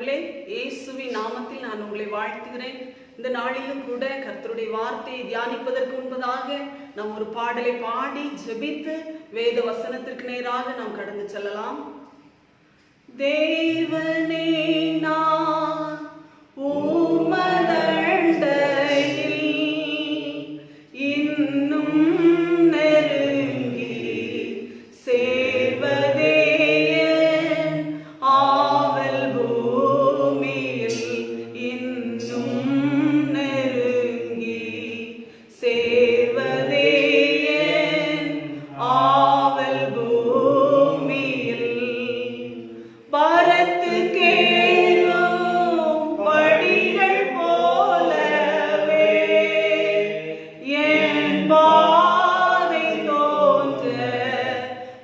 பிரியமானவர்களே, இயேசுவின் நாமத்தில் நான் உங்களை வாழ்த்துகிறேன். இந்த நாளிலும் கூட கர்த்தருடைய வார்த்தையை தியானிப்பதற்கு முன்பதாக நாம் ஒரு பாடலை பாடி ஜெபித்து வேத வசனத்திற்கு நேராக நாம் கடந்து செல்லலாம். தேவனே நான் உமதண்டையில் இன்னும் நெருங்கி சேர்வதே ஆவல், பூமியில் இன்னும் நெருங்கி சேர்வதே ஆவல், பூமியில் பரத்து கேறும் படிகள் போலவே என் பாதை தோன்ற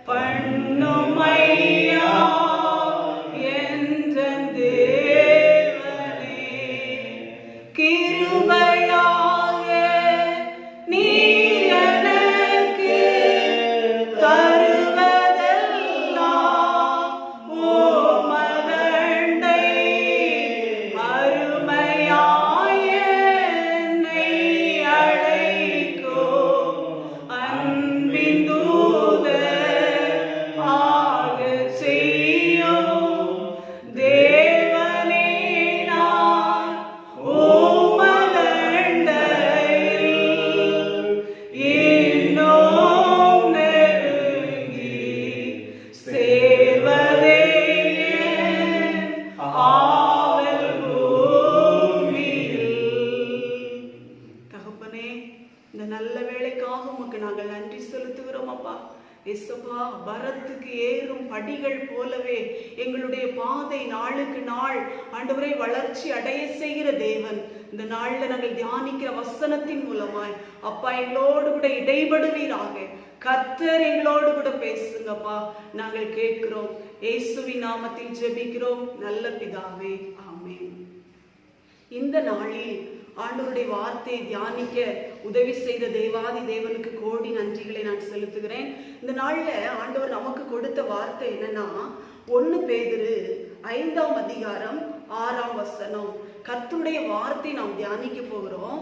பண்ணுமையா என்ற தேவனே, கிருபையாக நீர் எனக்கு தருவதெல்லாம் உமதண்டை அருமையாய் என்னை அழைக்கும் அன்பின் தூதர் ஆகச் செய்யும் தேவனே நான் உமதண்டையில் இன்னும் நெருங்கி சேர்வதே ஆவல், பூமியில். தகப்பனே, இந்த நல்ல வேளைக்காக உமக்கு நாங்கள் நன்றி செலுத்துகிறோம் அப்பா. இயேசுப்பா, பரத்துக்கு ஏறும் படிகள் போலவே எங்களுடைய பாதை நாளுக்கு நாள் ஆண்டவரை வளர்ச்சி அடைய செய்கிற தேவன். இந்த நாள்ல நாங்கள் தியானிக்கிற வசனத்தின் மூலமாய் அப்பா எங்களோடு கூட இடைபடுவீராக. கர்த்தர் எங்களோடு கூட பேசுங்கப்பா, நாங்கள் கேட்கிறோம். இயேசுவின் நாமத்தில் ஜெபிக்கிறோம் நல்ல பிதாவே, ஆமென். இந்த நாளில் ஆண்டவருடைய வார்த்தையை தியானிக்க உதவி செய்த தேவாதி தேவனுக்கு கோடி நன்றிகளை நான் செலுத்துகிறேன். இந்த நாள்ல ஆண்டவர் நமக்கு கொடுத்த வார்த்தை என்னன்னா, 1 பேதுரு 5ஆம் அதிகாரம் 6ஆம் வசனம். கர்த்தருடைய வார்த்தை நாம் தியானிக்க போகிறோம்.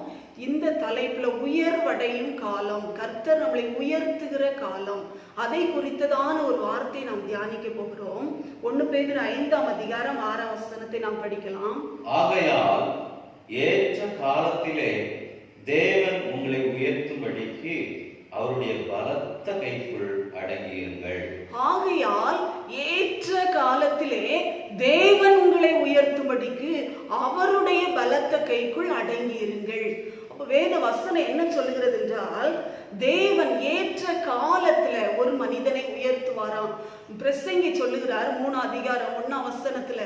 இந்த தலைப்புல உயர்வடையும் காலம், கர்த்தர் நம்மளை உயர்த்துகிற காலம், அதை குறித்ததான ஒரு வார்த்தை நாம் தியானிக்க போகிறோம். 1 பேதுரு 5ஆம் அதிகாரம் 6ஆம் வசனத்தை நாம் படிக்கலாம். ஆகையால் ஏற்ற காலத்திலே தேவன் உங்களை உயர்த்தும்படிக்கு அவருடைய பலத்த கைக்குள் அடங்கியிருங்கள். ஆகையால் ஏற்ற காலத்திலே தேவன் உங்களை உயர்த்தும்படிக்கு அவருடைய பலத்த கைக்குள் அடங்கியிருங்கள். அப்ப வேத வசனம் என்ன சொல்லுகிறது என்றால், தேவன் ஏற்ற காலத்துல ஒரு மனிதனை உயர்த்துவாராம். பிரசங்கி சொல்லுகிறார் 3ஆம் அதிகாரம் 1ஆம் வசனத்துல,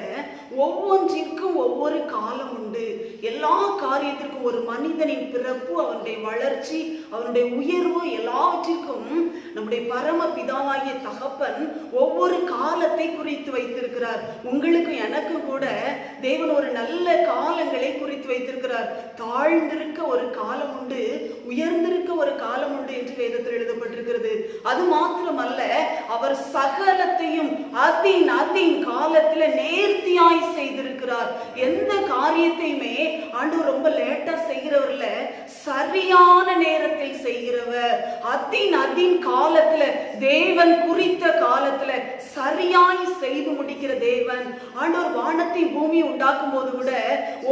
ஒவ்வொன்றிற்கும் ஒவ்வொரு காலம் உண்டு. எல்லா காரியத்திற்கும் ஒரு மனிதனின் பிறப்பு, அவனுடைய வளர்ச்சி, அவனுடைய உயர்வு, எல்லாவற்றிற்கும் நம்முடைய பரம பிதாவாகிய தகப்பன் ஒவ்வொரு காலத்தை குறித்து வைத்திருக்கிறார். உங்களுக்கும் எனக்கும் கூட தேவன் ஒரு நல்ல காலங்களை குறித்து வைத்திருக்கிறார். தாழ்ந்திருக்க ஒரு காலம் உண்டு, உயர்ந்திருக்க ஒரு காலம் உண்டு என்று வேதத்தில் எழுதப்பட்டிருக்கிறது. அது மாத்திரமல்ல, அவர் சகலத்தையும் அதின் காலத்துல நேர்த்தியாய் செய்திருக்கிறார். எந்த காரியத்தையுமே ஆண்டவர் ரொம்ப லேட்டா செய்கிறவர்ல, சரியான நேரத்தில் செய்கிறவர். அதின் காலத்துல, தேவன் குறித்த காலத்துல சரியாய் செய்து முடிக்கிற தேவன். ஆண்டவர் வானத்தை பூமி உண்டாக்கும் போது கூட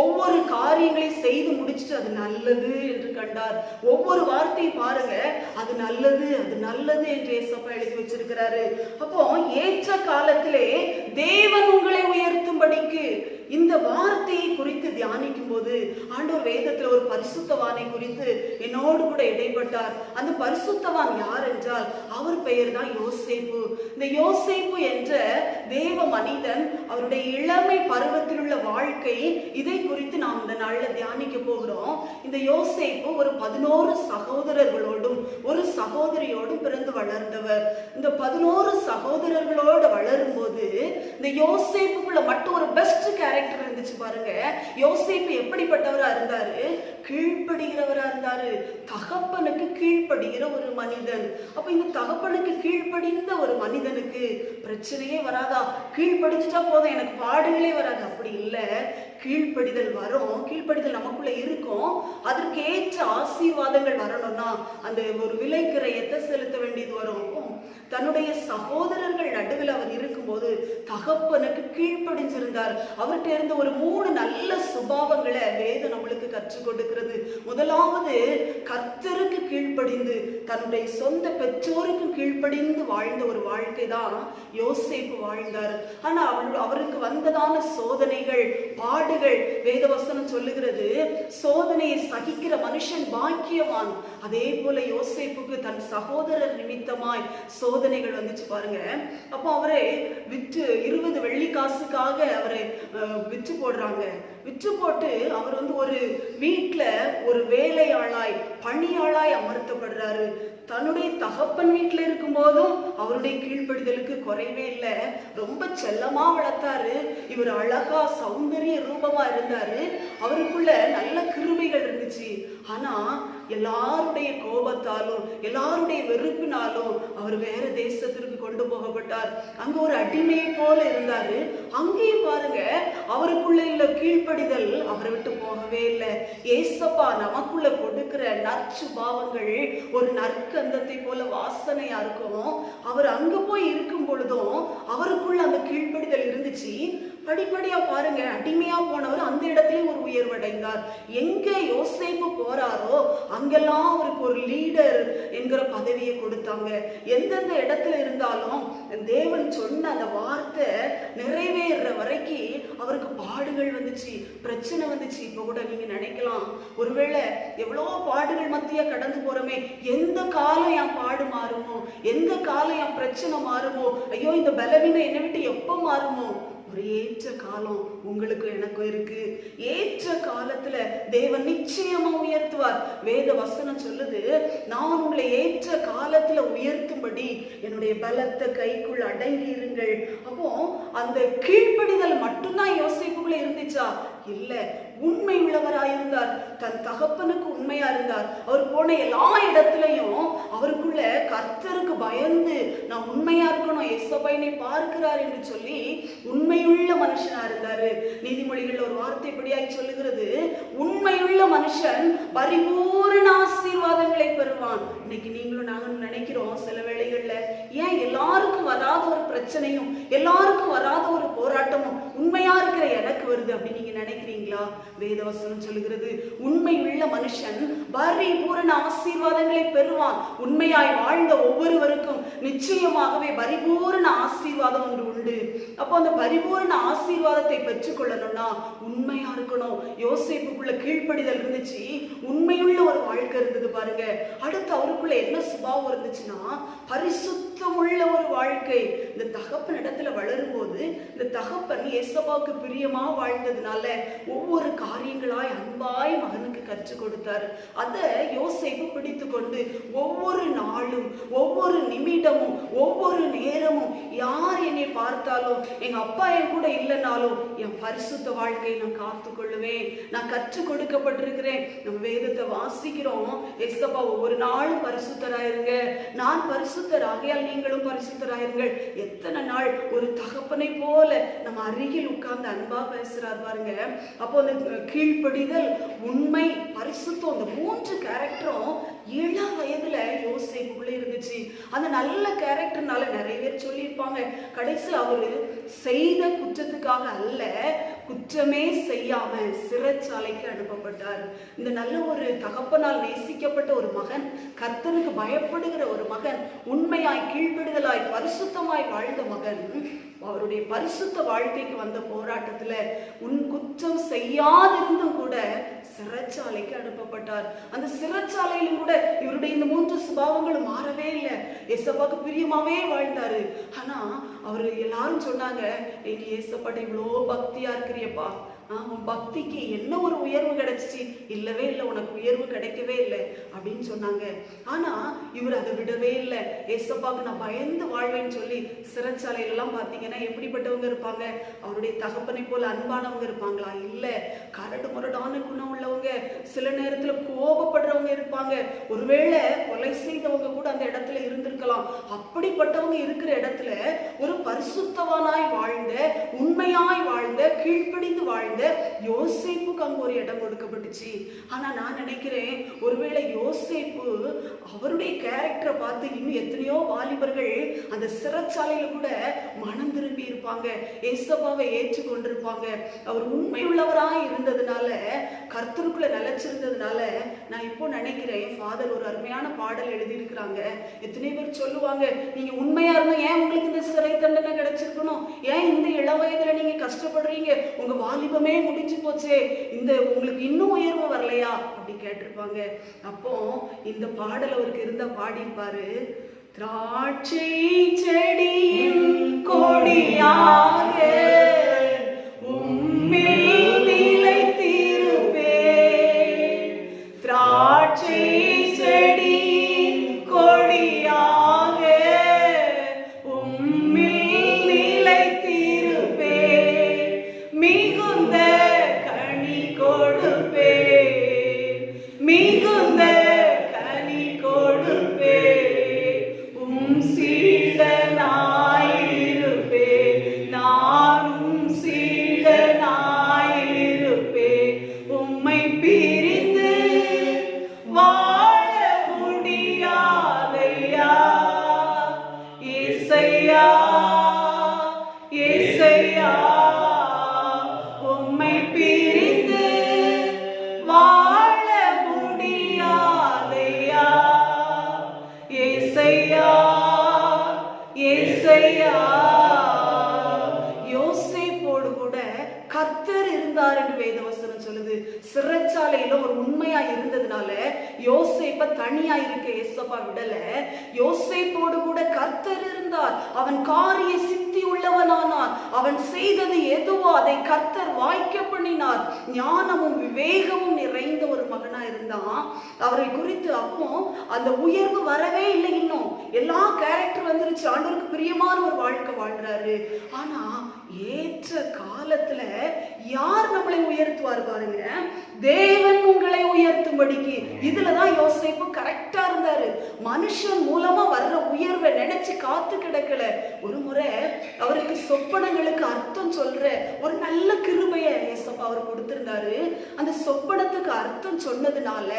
ஒவ்வொரு காரியங்களை செய்து முடிச்சுட்டு அது நல்லது என்று கண்டார். ஒவ்வொரு வார்த்தையை பாருங்க, அது நல்லது, அது நல்லது என்று ஏசப்பா எழுதி வச்சிருக்கிறாரு. அப்போ ஏற்ற காலத்திலே தேவன் உங்களை உயர்த்தும்படிக்கு, இந்த வார்த்தையை குறித்து தியானிக்கும் போது ஆண்டவர் வேதத்துல ஒரு பரிசுத்தவானை குறித்து என்னோடு கூட இடைப்பட்டார். அந்த பரிசுத்தவான் யார் என்றால், அவர் பெயர் தான் யோசேப்பு. இந்த யோசேப்பு என்ற தேவ மனிதன், அவருடைய இளமை பருவத்தில் உள்ள வாழ்க்கை, இதை குறித்து நாம் இந்த நாள்ல தியானிக்க போகிறோம். இந்த யோசேப்பு ஒரு 11 சகோதரர்களோடும் ஒரு சகோதரியோடும் பிறந்து வளர்ந்தவர். இந்த 11 சகோதரர்களோடு வளரும் போது இந்த இந்த யோசேப்புக்குள்ள மட்டும் ஒரு பெஸ்ட் கேரக்டர் இருந்துச்சு பாருங்க. யோசேப்பு எப்படிப்பட்டவரா இருந்தாரு? கீழ்ப்படுகிறவரா இருந்தாரு. தகப்பனுக்கு கீழ்ப்படுகிற ஒரு மனிதன். அப்ப இந்த தகப்பனுக்கு கீழ்ப்படிந்த ஒரு மனிதனுக்கு பிரச்சனையே வராதா? கீழ்ப்படிஞ்சுட்டா போதும், எனக்கு பாடுகளே வராது. அப்படி இல்லை, கீழ்ப்படிதல் வரும். கீழ்ப்படிதல் நமக்குள்ள இருக்கும். அதற்கு ஏற்ற ஆசீர்வாதங்கள் வரணும்னா அந்த ஒரு விலைக்கிரயத்தை செலுத்த வேண்டியது வரும். தன்னுடைய சகோதரர்கள் நடுவில் அவர் இருக்கும்போது தகப்பனுக்கு கீழ்ப்படிஞ்சிருந்தார். அவர்கிட்ட இருந்த ஒரு 3 நல்ல சுபாவங்களை வேதம் நம்மளுக்கு கற்றுக் கொடுக்கிறது. முதலாவது, கர்த்தருக்கு கீழ்ப்படிந்து தன்னுடைய சொந்த பெற்றோருக்கு கீழ்ப்படிந்து வாழ்ந்த ஒரு வாழ்க்கை தான் யோசேப்பு வாழ்ந்தார். ஆனா அவருக்கு வந்ததான சோதனைகள், பாடுகள், வேதவசனம் சொல்லுகிறது, சோதனையை சகிக்கிற மனுஷன் பாக்கியவான். அதே போல யோசேப்புக்கு தன் சகோதரர் நிமித்தமாய் சோதனைகள் வந்துச்சு பாருங்க. அப்போ அவரை விற்று 20 வெள்ளி காசுக்காக அவரை விற்று போடுறாங்க. விற்று போட்டு அவர் ஒரு வீட்டுல ஒரு வேலையாளாய், பணியாளாய் அமர்த்தப்படுறாரு. தன்னுடைய தகப்பன் வீட்டுல இருக்கும் போதும் அவருடைய கீழ்ப்படிதலுக்கு குறைவே இல்லை. ரொம்ப செல்லமா வளர்த்தாரு. இவர் அழகா சௌந்தரிய ரூபமா இருந்தாரு. அவருக்குள்ள நல்ல கிருபைகள் இருந்துச்சு. ஆனா எல்லாருடைய கோபத்தாலும் எல்லாருடைய வெறுப்பினாலும் அவர் வேற தேசத்திற்கு கொண்டு போகப்பட்டார். அங்க ஒரு அடிமையை போல இருந்தாரு. அங்கேயும் பாருங்க, அவருக்குள்ள உள்ள கீழ்ப்படிதல் அவரை விட்டு போகவே இல்லை. ஏசப்பா நமக்குள்ள கொடுக்கிற நற்சுபாவங்கள் ஒரு நற்கந்தத்தை போல வாசனையா இருக்கும். அவர் அங்க போய் இருக்கும் பொழுதும் அவருக்குள்ள அந்த கீழ்ப்படிதல் இருந்துச்சு. படிப்படியா பாருங்க, அடிமையா போனவர் அந்த இடத்துலயும் ஒரு உயர்வடைந்தார். எங்க யோசேப்பு போறாரோ அங்கெல்லாம் அவருக்கு ஒரு லீடர் என்கிற பதவியை கொடுத்தாங்க. எந்தெந்த இடத்துல இருந்தாலும் தேவன் சொன்ன அந்த வார்த்தை நிறைவேற வரைக்கும் அவருக்கு பாடுகள் வந்துச்சு, பிரச்சனை வந்துச்சு. இப்ப கூட நீங்க நினைக்கலாம், ஒருவேளை எவ்வளோ பாடுகள் மத்திய கடந்து போறோமே, எந்த காலம் என் பாடு மாறுமோ, எந்த காலம் என் பிரச்சனை மாறுமோ, ஐயோ இந்த பலவீனம் என்னை விட்டு எப்ப மாறுமோ? ஒரு ஏற்ற காலம் உங்களுக்கு எனக்கும் இருக்கு. ஏற்ற காலத்துல தேவன் நிச்சயமா உயர்த்துவார். வேத வசனம் சொல்லுது, நான் உங்களை ஏற்ற காலத்துல உயர்த்தும்படி என்னுடைய பலத்த கைக்குள் அடங்கி இருங்கள். அப்போ அந்த கீழ்ப்படிதல் மட்டும்தான் யோசேப்புக்குள்ள இருந்துச்சா? இல்ல, உண்மை உள்ளவராயிருந்தார். தன் தகப்பனுக்கு உண்மையா இருந்தார். அவர் போன எல்லா இடத்துலயும் அவருக்குள்ள கர்த்தருக்கு பயந்து நான் உண்மையா இருக்கணும், எசபைனை பார்க்கிறார் என்று சொல்லி உண்மையுள்ள மனுஷனா இருந்தாரு. நீதிமொழிகள் ஒரு வார்த்தை இப்படியாய் சொல்லுகிறது, உண்மையுள்ள மனுஷன் பரிபூரண ஆசீர்வாதங்களை பெறுவான். இன்னைக்கு நீங்களும் நாங்களும் நினைக்கிறோம் சில வேளைகள்ல, ஏன் எல்லாருக்கும் வராத ஒரு பிரச்சனையும் எல்லாருக்கும் வராத ஒரு போராட்டமும் உண்மையா இருக்கிற எனக்கு வருது அப்படி நீங்க நினைக்கிறீங்களா? வேதவசனம் சொல்லுகிறது, உண்மையுள்ள மனுஷன் பரிபூரண ஆசீர்வாதங்களை பெறுவான். உண்மையாய் வாழ்ந்த ஒவ்வொருவருக்கும் நிச்சயமாகவே பரிபூரண ஆசீர்வாதம் ஒன்று உண்டு. அப்போ அந்த பரிபூரண ஆசீர்வாதத்தை பெற்றுக்கொள்ளணும்னா உண்மையா இருக்கணும். யோசேப்புக்குள்ள கீழ்ப்படிதல் இருந்துச்சு, உண்மையுள்ள ஒரு வாழ்க்கை இருந்தது பாருங்க. அடுத்து அவருக்குள்ள என்ன சுபாவம் இருந்துச்சுன்னா பரிசுத்தமுள்ள ஒரு வாழ்க்கை. இந்த தகப்பன் இடத்துல வளரும் போது இந்த தகப்பன் ஏசப்பாவுக்கு பிரியமா வாழ்ந்ததுனால ஒவ்வொரு காரியங்களாய் அன்பாய் மகனுக்கு கற்றுக் கொடுத்தாரு. அதை யோசேப்பு பிடித்து கொண்டு ஒவ்வொரு நாளும் ஒவ்வொரு நிமிடமும் ஒவ்வொரு நேரமும் யார் என்னை பார்த்தாலும் எங்க அப்பா என் கூட இல்லைனாலும் என் பரிசுத்த வாழ்க்கையை நான் காத்து கொள்ளுவேன். நான் கற்றுக் கொடுக்கப்பட்டிருக்கிறேன். நம்ம வேதத்தை வாசிக்கிறோம், ஏசப்பா ஒவ்வொரு நாளும் பரிசுத்தராயிருங்க, நான் பரிசுத்தர் ஆகையால் நீங்களும் பரிசுத்தராயிருங்கள். எத்தனை நாள் ஒரு தகப்பனை போல நம்ம அருகில் உட்கார்ந்து அன்பா பேசுறார் பாருங்க. அப்போ அந்த கீழ்ப்படிதல், உண்மை, பரிசுத்தம், அந்த 3 கேரக்டரும் இள வயதுல யோசேப்புக்குள்ள இருந்துச்சு. அந்த நல்ல கேரக்டர்னால நிறைய பேர் சொல்லியிருப்பாங்க, கடைசியில் அவரு செய்த குற்றத்துக்காக அல்ல, குற்றமே செய்யாம சிறைச்சாலைக்கு அனுப்பப்பட்டார். இந்த நல்ல ஒரு தகப்பனால் நேசிக்கப்பட்ட ஒரு மகன், கர்த்தருக்கு பயப்படுகிற ஒரு மகன், உண்மையாய் கீழ்ப்படுதலாய் பரிசுத்தமாய் வாழ்ந்த மகன், அவருடைய பரிசுத்த வாழ்க்கைக்கு வந்த போராட்டத்துல குற்றம் செய்யாதிருந்தும் கூட சிறைச்சாலைக்கு அனுப்பப்பட்டார். அந்த சிறைச்சாலையிலும் கூட இவருடைய இந்த 3 சுபாவங்களும் மாறவே இல்லை. ஏசப்பாக்கு பிரியமாவே வாழ்ந்தாரு. ஆனா அவரு எல்லாரும் சொன்னாங்க, ஏசப்பாட்ட இவ்வளோ பக்தியா இருக்கிறியப்பா, உன் பக்திக்கு என்ன ஒரு உயர்வு கிடைச்சிச்சு? இல்லவே இல்லை, உனக்கு உயர்வு கிடைக்கவே இல்லை அப்படின்னு சொன்னாங்க. ஆனா இவர் அதை விடவே இல்லை. ஏசப்பாவுக்கு நான் பயந்து வாழ்வேன்னு சொல்லி சிறைச்சாலையில எல்லாம் பாத்தீங்கன்னா எப்படிப்பட்டவங்க இருப்பாங்க? அவருடைய தகப்பனை போல அன்பானவங்க இருப்பாங்களா? இல்ல, கரடு முரடான குணம் உள்ளவங்க, சில நேரத்துல கோபப்படுறவங்க இருப்பாங்க, ஒருவேளை கொலை செய்தவங்க கூட அந்த இடத்துல இருந்திருக்கலாம். அப்படிப்பட்டவங்க இருக்கிற இடத்துல ஒரு பரிசுத்தவானாய் வாழ்ந்த, உண்மையாய் வாழ்ந்த, கீழ்ப்படிந்து வாழ்ந்த யோசேப்புக்கு அங்க ஒரு இடம் கொடுக்கப்பட்டுச்சு. ஆனா நான் நினைக்கிறேன், ஒருவேளை யோசேப்பு அவருடைய கேரக்டரை பார்த்து இன்னும் எத்தனையோ வாலிபர்கள் அந்த சிறைச்சாலையில கூட மனம் திரும்பி இருப்பாங்க, ஏசப்பாவை ஏற்றுக்கொண்டிருப்பாங்க. அவர் உண்மை உள்ளவராய் இருந்ததுனால, கர்த்தருக்குள்ள நிலைச்சிருந்ததுனால, நான் இப்போ நினைக்கிறேன் ஃபாதர் ஒரு அருமையான பாடல் எழுதியிருக்கிறாங்க. எத்தனை பேர் சொல்லுவாங்க, நீங்க உண்மையா இருந்தா ஏன் உங்களுக்கு இந்த சிறை தண்டனை கிடைச்சிருக்கணும்? ஏன் இந்த இளவயதுல நீங்க கஷ்டப்படுறீங்க? உங்க வாலிபமே முடிஞ்சு போச்சே, இந்த உங்களுக்கு இன்னும் உயர்வு வரலையா அப்படி கேட்டிருப்பாங்க. அப்போ இந்த பாடல் அவருக்கு இருந்தா பாடிப்பாரு. திராட்சை செடியின் கொடியாக உம்மில் நிலைத்திருப்பேன். திராட்சை செடியின் கொடியாக உம்மில் நிலைத்திருப்பேன். மிகுந்த கனி கொடுப்பேன், மிகுந்த கனி கொடுப்பேன். உம் சீடனாயிருப்பேன், நானும் சீடனாயிருப்பேன். உம்மை பிரிந்து வாழ முடியாதையா ஏசையா, ஏசையா. உம்மை பிரிந்து வாழ முடியாதையா ஏசையா, ஏசையா. யோசேப்போடு கூட கர்த்தர் இருந்தார் என்று வேதவசனம் சொல்லுது. சிறைச்சாலையில ஒரு உண்மையா இருந்ததுனால யோசேப்ப தனியா இருக்க ஏசப்பா விடல. யோசேப்போடு கூட கர்த்தர் இருந்தார். அவன் காரிய சித்தி உள்ளவனானார். அவன் செய்தது எதுவோ அதை கர்த்தர் வாய்க்க பண்ணினார். ஞானமும் விவேகமும் நிறைந்த ஒரு மகனா இருந்தான். அவரை குறித்து அப்போ அந்த உயர்வு வரவே இல்லை. இன்னும் எல்லா கேரக்டர் வந்துருச்சு, ஆண்டவருக்கு பிரியமான ஒரு வாழ்க்கை வாழ்றாரு. ஆனா ஏற்ற காலத்துல யார் நம்மளை உயர்த்துவார் பாருங்க, தேவன் உங்களை உயர்த்தும்படிக்கு. இதுலதான் யோசேப்பு கரெக்டா இருந்தாரு. மனுஷன் மூலமா வர்ற உயர்வை நினைச்சு காத்து கிடக்கல. ஒரு முறை அவருக்கு சொப்பனங்களுக்கு அர்த்தம் சொல்ற ஒரு நல்ல கிருபைய ஏசப்பா அவர் கொடுத்திருந்தாரு. அந்த சொப்பனத்துக்கு அர்த்தம் சொன்னதுனால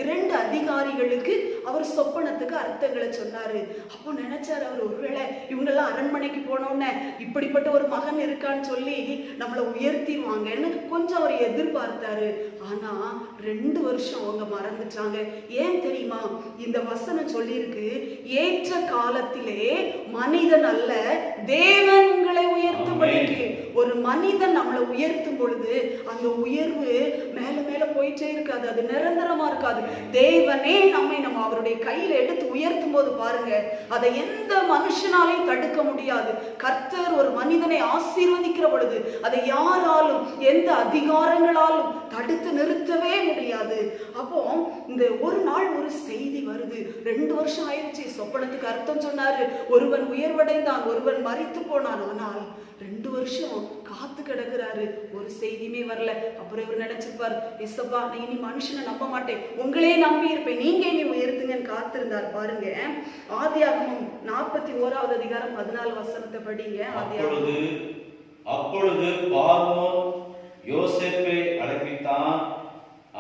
2 அதிகாரிகளுக்கு அவர் சொப்பனத்துக்கு அர்த்தங்களை சொன்னாரு. அப்போ நினைச்சாரு அவர், ஒருவேளை இவங்கெல்லாம் அரண்மனைக்கு போனோன்னு இப்படிப்பட்ட ஒரு மகன் இருக்கான்னு சொல்லி நம்மளை உயர்த்திடுவாங்கன்னு கொஞ்சம் அவர் எதிர்பார்த்தாரு. ஆனா 2 வருஷம் அவங்க மறந்துட்டாங்க. ஏன் தெரியுமா? இந்த வசனம் சொல்லியிருக்கு, ஏற்ற காலத்திலே மனிதன் அல்ல தேவன் உங்களை உயர்த்தும்படிக்கு. ஒரு மனிதன் நம்மளை உயர்த்தும் பொழுது அந்த உயர்வு மேல மேல போயிட்டே இருக்காது, அது நிரந்தரமா இருக்காது. தேவனே நம்ம அவருடைய கையில எடுத்து உயர்த்தும் போது பாருங்க, அதை எந்த மனுஷனாலையும் தடுக்க முடியாது. கர்த்தர் ஒரு மனிதனை ஆசீர்வதிக்கிற பொழுது அதை யாராலும் எந்த அதிகாரங்களாலும் தடுத்து நிறுத்தவே முடியாது. அப்போ இந்த ஒரு நாள் ஒரு செய்தி வருது. 2 வருஷம் ஆயிடுச்சு, சொப்பனத்துக்கு அர்த்தம் சொன்னாரு, ஒருவன் உயர்வடைந்தான், ஒருவன் மரித்து போனான். ஆனால் 2 வருஷம் காத்து கிடக்குறாரு, ஒரு செய்தியுமே வரல. அப்புறம் இவர் நினைச்சிருப்பார், எசப்பா நான் இனி மனுஷனை நம்ப மாட்டேன், உங்களே நம்பி இருப்பேன், நீங்க இனி உயர்த்துங்கன்னு காத்திருந்தார். பாருங்க, ஆதியாகமம் 41வது அதிகாரம் 14 வசனத்தை படிங்க. அப்பொழுது பார்வோன் யோசேப்பை அழைப்பித்தான்.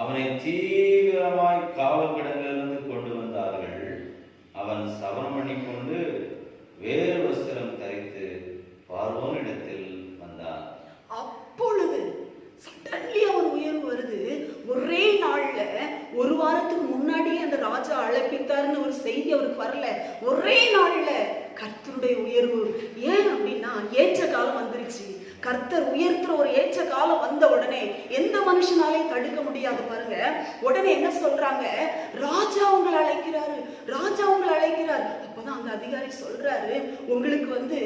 அவனை தீவிரமாய் காவல் கிடங்கிலிருந்து கொண்டு வந்தார்கள். அவன் சவரம் பண்ணி கொண்டு வேறு வஸ்திரம் தரித்து பார்வோன் இடத்தில் வந்தான். அப்பொழுது சடன்லி அவர் உயர்வு வருது. ஒரே நாள்ல, ஒரு வாரத்துக்கு முன்னாடியே அந்த ராஜா அழைப்பித்தாருன்னு ஒரு செய்தி அவருக்கு வரல. ஒரே நாள்ல கர்த்தருடைய உயர்வு. ஏன் அப்படின்னா ஏற்ற காலம் வந்துருச்சு. கர்த்தர் உயர்த்துற ஒரு ஏற்ற காலம் வந்த உடனே எந்த மனுஷனாலையும் தடுக்க முடியாது. பாருங்க, உடனே என்ன சொல்றாங்க, ராஜா உங்களை அழைக்கிறாரு, ராஜா உங்களை அழைக்கிறார். அப்பதான் அந்த அதிகாரி சொல்றாரு, உங்களுக்கு வந்து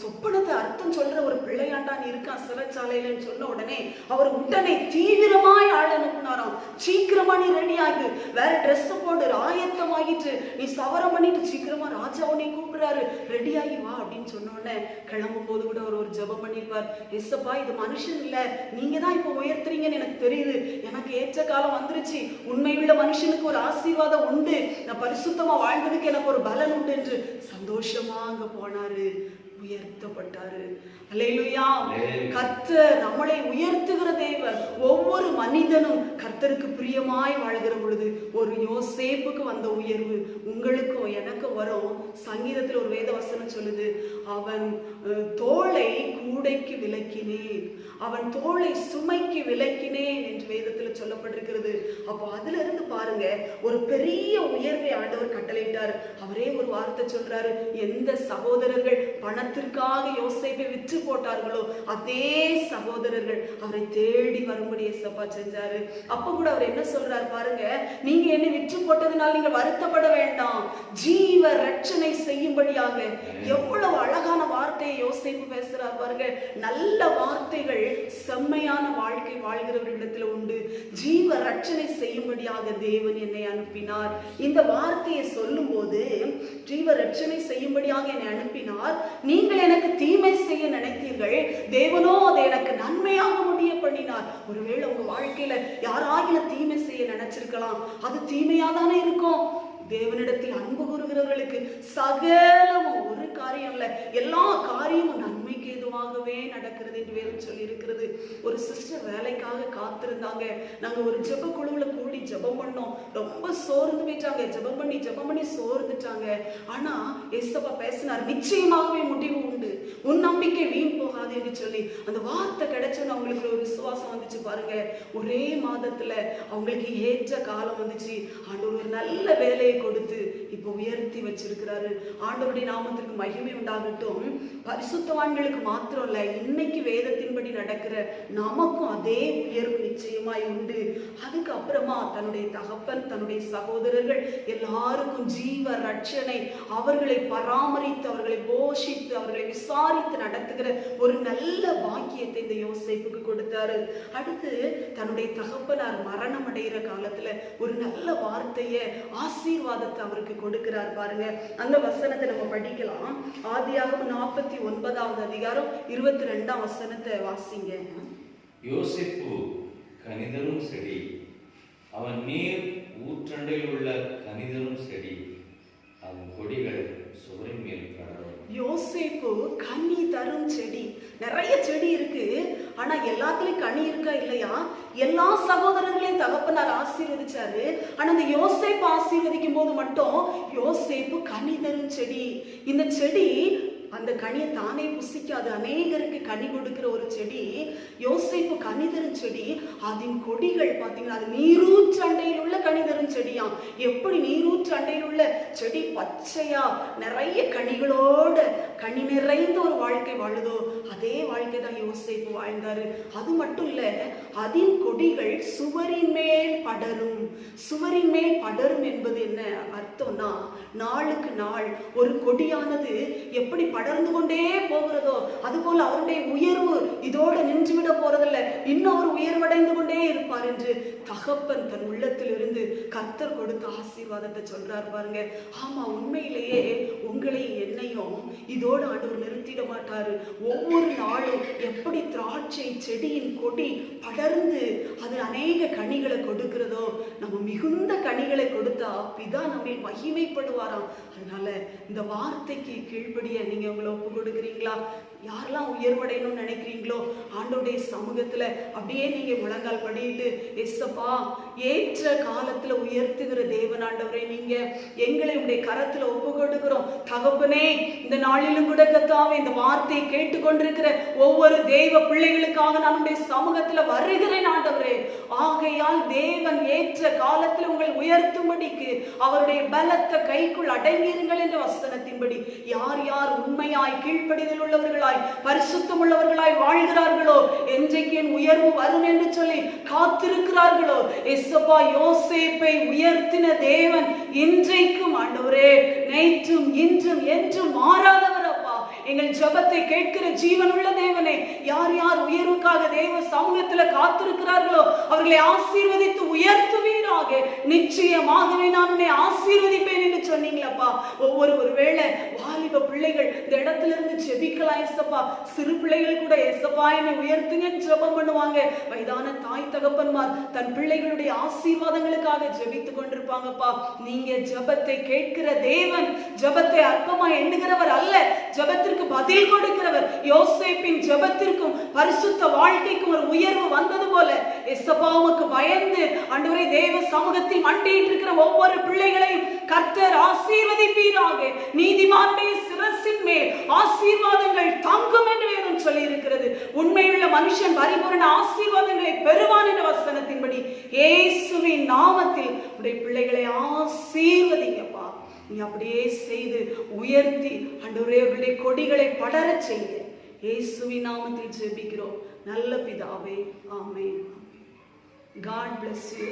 சொப்பனத்தை அர்த்தம் சொல்ற ஒரு பிள்ளையாண்டான் இருக்கான் சிறைச்சாலையிலன்னு சொன்ன உடனே அவர் உடனே தீவிரமாய் ஆள் அனுப்புனாராம். சீக்கிரமா நீ ரெடி ஆகு, வேற ட்ரெஸ் போடு, ஆயத்தமாகிட்டு நீ சவரம் பண்ணிட்டு சீக்கிரமா ராஜா உன்னை கூப்பிடுறாரு, ரெடி ஆகி வா அப்படின்னு சொன்ன உடனே கிளம்பும் போது கூட அவர் ஒரு ஜெபம் பண்ணிருப்பார். எஸ்ஸப்பா, இது மனுஷன் இல்ல, நீங்க தான் இப்ப உயர்த்துறீங்கன்னு எனக்கு தெரியுது, எனக்கு ஏற்ற காலம் வந்துருச்சு, உண்மையுள்ள மனுஷனுக்கு ஒரு ஆசீர்வாதம் உண்டு, நான் பரிசுத்தமா வாழ்ந்ததுக்கு எனக்கு ஒரு பலன் உண்டு என்று சந்தோஷமா அங்க போனாரு, உயர்த்தப்பட்டாரு. அல்லேலூயா. கர்த்தர் நம்மளை உயர்த்துகிற தேவன். ஒவ்வொரு மனிதனும் கர்த்தருக்கு பிரியமாய் வாழ்கிற பொழுது ஒரு யோசேப்புக்கு வந்த உயர்வு உங்களுக்கும் எனக்கும் வரும். சங்கீதத்தில் ஒரு வேத வசனம் சொல்லுது, அவன் தோளை கூடைக்கு விலக்கினேன், அவன் தோளை சுமைக்கு விலக்கினேன் என்று வேதத்துல சொல்லப்பட்டிருக்கிறது. அப்போ அதுல இருந்து பாருங்க, ஒரு பெரிய உயர்வை ஆண்டவர் கட்டளையிட்டார். அவரே ஒரு வார்த்தை சொல்றாரு, எந்த சகோதரர்கள் பணத்திற்காக யோசேப்பை விற்று போட்டார்களோ அதே சகோதரர்கள் அவரை தேடி வரும்படி ஏசப்பா செஞ்சாரு. அப்ப கூட அவர் என்ன சொல்றாரு பாருங்க, நீங்க என்ன விற்று போட்டதுனால நீங்க வருத்தப்பட வேண்டாம், ஜீவ ரட்சணை செய்யும்படியாக. எவ்வளவு அழகான வார்த்தையை யோசேப்பு பேசுறார் பாருங்க. நல்ல வார்த்தைகள் செம்மையான வாழ்க்கை வாழ்கிறவர்களிடத்துல உண்டு. ஜீவ ரட்சணை செய்யும்படியாக தேவன் என்னை அனுப்பினார். இந்த வார்த்தையை சொல்லும் போது, ஜீவ ரட்சணை செய்யும்படியாக என்னை அனுப்பினார், நீங்கள் எனக்கு தீமை செய்ய நினைத்தீர்கள், தேவனோ அதை எனக்கு நன்மையாக முடிய பண்ணினார். ஒருவேளை உங்க வாழ்க்கையில யாராகிலும் தீமை செய்ய நினைச்சிருக்கலாம், அது தீமையாதானே இருக்கும். தேவனிடத்தில் அன்பு கூறுகிறவர்களுக்கு சகலமும், ஒரு காரியம் இல்ல, எல்லா காரியமும் நன்மைக்கு ஏதுவாகவே நடக்கிறது என்று வேதம் சொல்லி இருக்கிறது. ஒரு சிஸ்டர் வேலைக்காக காத்திருந்தாங்க. நாங்க ஒரு ஜெப குழுவுல கூடி ஜெபம் பண்ணோம். ரொம்ப சோர்ந்து போயிட்டாங்க, ஜெபம் பண்ணி சோர்ந்துட்டாங்க. ஆனா ஏசப்பா பேசினார், நிச்சயமாகவே முடிவு உண்டு, உன் நம்பிக்கை வீண் போகாது என்று சொல்லி அந்த வார்த்தை கிடைச்சோன்னு அவங்களுக்கு ஒரு விசுவாசம் வந்துச்சு பாருங்க. ஒரே மாதத்துல அவங்களுக்கு ஏற்ற காலம் வந்துச்சு. ஆண்டவர் ஒரு நல்ல வேலையை கொடுத்து இப்ப உயர்த்தி வச்சிருக்கிறாரு. ஆண்டவருடைய நாமத்திற்கு மகிமை உண்டாகட்டும். பரிசுத்தவான்களுக்கு மாத்திரம் இல்ல, இன்னைக்கு வேதத்தின்படி நடக்கிற நமக்கும் அதே உயர்வு நிச்சயமாய் உண்டு. அதுக்கு அப்புறமா தன்னுடைய தகப்பன், தன்னுடைய சகோதரர்கள் எல்லாருக்கும் ஜீவ ரட்சணை, அவர்களை பராமரித்து, அவர்களை போஷித்து, அவர்களை விசாரித்து நடத்துகிற ஒரு நல்ல பாக்கியத்தை இந்த யோசேப்புக்கு கொடுத்தாரு. அடுத்து தன்னுடைய தகப்பனார் மரணம் அடைகிற காலத்துல ஒரு நல்ல வார்த்தையை, ஆசீர்வாதத்தை அவருக்கு கொடுக்கிறார் பாருங்க. அந்த வசனத்தை நம்ம படிக்கலாம். ஆதியாகமம் 49வது அதிகாரம் 22ஆம் வசனத்தை வாசிங்க. யோசேப்பு கனிதரும் செடி, அவன் நீர் ஊற்றண்டையில் உள்ள கனிதரும் செடி, அதன் கொடிகள் சுவரின் மேல் படரும். யோசேப்பு கனி தரும் செடி. நிறைய செடி இருக்கு, ஆனா எல்லாத்துலயும் கனி இருக்கா இல்லையா? எல்லா சகோதரர்களையும் தகப்பனார் ஆசீர்வதிச்சாரு. ஆனா அந்த யோசேப்பு ஆசீர்வதிக்கும் போது மட்டும் யோசேப்பு கனி தரும் செடி. இந்த செடி அந்த கனியை தானே புசிக்காது, அநேகருக்கு கனி கொடுக்கிற ஒரு செடி. யோசேப்பு கனி தரும் செடி. அதன் கொடிகள் பாத்தீங்கன்னா அது நீரூற்று அண்டையில் உள்ள கனி தரும் செடியாம். எப்படி நீரூற்று அண்டையில் உள்ள செடி பச்சையா நிறைய கனிகளோட கனி நிறைந்த ஒரு வாழ்க்கை வாழுதோ அதே வாழ்க்கை தான் யோசேப்பு வாழ்ந்தாரு. அது மட்டும் இல்ல, அதன் கொடிகள் சுவரின் மேல் படரும். சுவரின் மேல் படரும் என்பது என்ன அர்த்தம்னா, நாளுக்கு நாள் ஒரு கொடியானது எப்படி படர்ந்து கொண்டே போகிறதோ அதுபோல அவருடைய உயர்வு இதோட நின்றுவிட போறதில்ல, இன்னும் அவர் உயர்வடைந்து கொண்டே இருப்பார் என்று தகப்பன் தன் உள்ளத்தில் இருந்து கர்த்தர் கொடுத்த ஆசீர்வாதத்தை சொல்றார் பாருங்க. ஆமா, உண்மையிலேயே உங்களை என்னையும் இதோடு ஆண்டவர் நிறுத்திட மாட்டாரு. ஒவ்வொரு நாளும் எப்படி திராட்சை செடியின் கொடி படர்ந்து அது அநேக கனிகளை கொடுக்கிறதோ, நம்ம மிகுந்த கனிகளை கொடுத்தா பிதா நம்மை மகிமைப்படுவாராம். அதனால இந்த வார்த்தைக்கு கீழ்ப்படிய நீங்க உங்களை ஒப்பு கொடுக்குறீங்களா? யாரெல்லாம் உயர்வடையணும்னு நினைக்கிறீங்களோ ஆண்டவருடைய சமூகத்துல அப்படியே நீங்க முழங்கால் படிட்டு, எஸ்ஸப்பா ஏற்ற காலத்துல உயர்த்துகிற தேவன் ஆண்டவரே, நீங்க எங்களை உடைய கரத்துல ஒப்பு கொடுக்கிறோம். தகப்பனே, இந்த நாளிலும் கூட கர்த்தாவே இந்த வார்த்தையை கேட்டுக்கொண்டிருக்கிற ஒவ்வொரு தெய்வ பிள்ளைகளுக்காக நான் உடைய சமூகத்துல வருகிறேன் ஆண்டவரே. ஆகையால் தேவன் ஏற்ற காலத்துல உங்களை உயர்த்தும்படிக்கு அவருடைய பலத்த கைக்குள் அடங்கியிருங்கள் என்ற வசனத்தின்படி யார் யார் உண்மையாய் கீழ்ப்படிதல் உள்ளவர்களாய் உள்ளவர்களாய் பரிசுத்தம் உள்ளவர்களாய் வாழ்கிறார்களோ, என்றைக்கு என் உயர்வு வரும் என்று சொல்லி காத்திருக்கிறார்களோ, எசப்பா யோசேப்பை உயர்த்தின தேவன் இன்றைக்கும் ஆண்டவரே நேற்றும் இன்றும் என்றும் மாறாதவர் அப்பா. எங்கள் ஜெபத்தை கேட்கிற ஜீவன் உள்ள தேவனே, யார் யார் உயர்வுக்காக தேவ சமூகத்தில் காத்திருக்கிறார்களோ அவர்களை ஆசீர்வதித்து உயர்த்துவீராக. நிச்சயமாகவே நான் உன்னை ஆசீர்வதிப்பேன் என்று சொன்னீங்களப்பா. ஒருவேளை வாலிப பிள்ளைகள் இந்த இடத்துல இருந்து ஜெபிக்கலாம் ஏசப்பா. சிறு பிள்ளைகள் கூட ஏசப்பா என்னை உயர்த்துங்கன்னு ஜெபம் பண்ணுவாங்க. வயதான தாய் தகப்பன்மார் தன் பிள்ளைகளுடைய ஆசீர்வாதங்களுக்காக ஜெபித்துக் கொண்டிருப்பாங்கப்பா. நீங்க ஜெபத்தை கேட்கிற தேவன், ஜெபத்தை அற்பமா எண்ணுகிறவர் அல்ல, ஜெபத்திற்கு பதில் கொடுக்கிறவர். யோசேப்பின் ஜெபத்திற்கும் பரிசுத்த வாழ்க்கைக்கும் ஒரு உயர்வு வந்தது போல எசப்பாவுக்கு பயந்து ஆண்டவரே தேவ சமூகத்தில் மண்டியிட்டு இருக்கிற ஒவ்வொரு பிள்ளைகளையும் கர்த்தர் ஆசீர்வதிப்பீராக. நீதிமானுடைய சிரசின் மேல் ஆசீர்வாதங்கள் தங்கும் என்று வேதம் சொல்லி இருக்கிறது. உண்மையுள்ள மனுஷன் பரிபூரண ஆசீர்வாதங்களை பெறுவான் என்ற வசனத்தின்படி இயேசுவின் நாமத்தில் உடைய பிள்ளைகளை ஆசீர்வதிங்கப்பா. நீ அப்படியே செய்து உயர்த்தி ஆண்டவரே அவருடைய கொடிகளை படர செய்ய இயேசுவின் நாமத்தில் ஜெபிக்கிறோம் நல்ல பிதாவே. ஆமென். God bless you.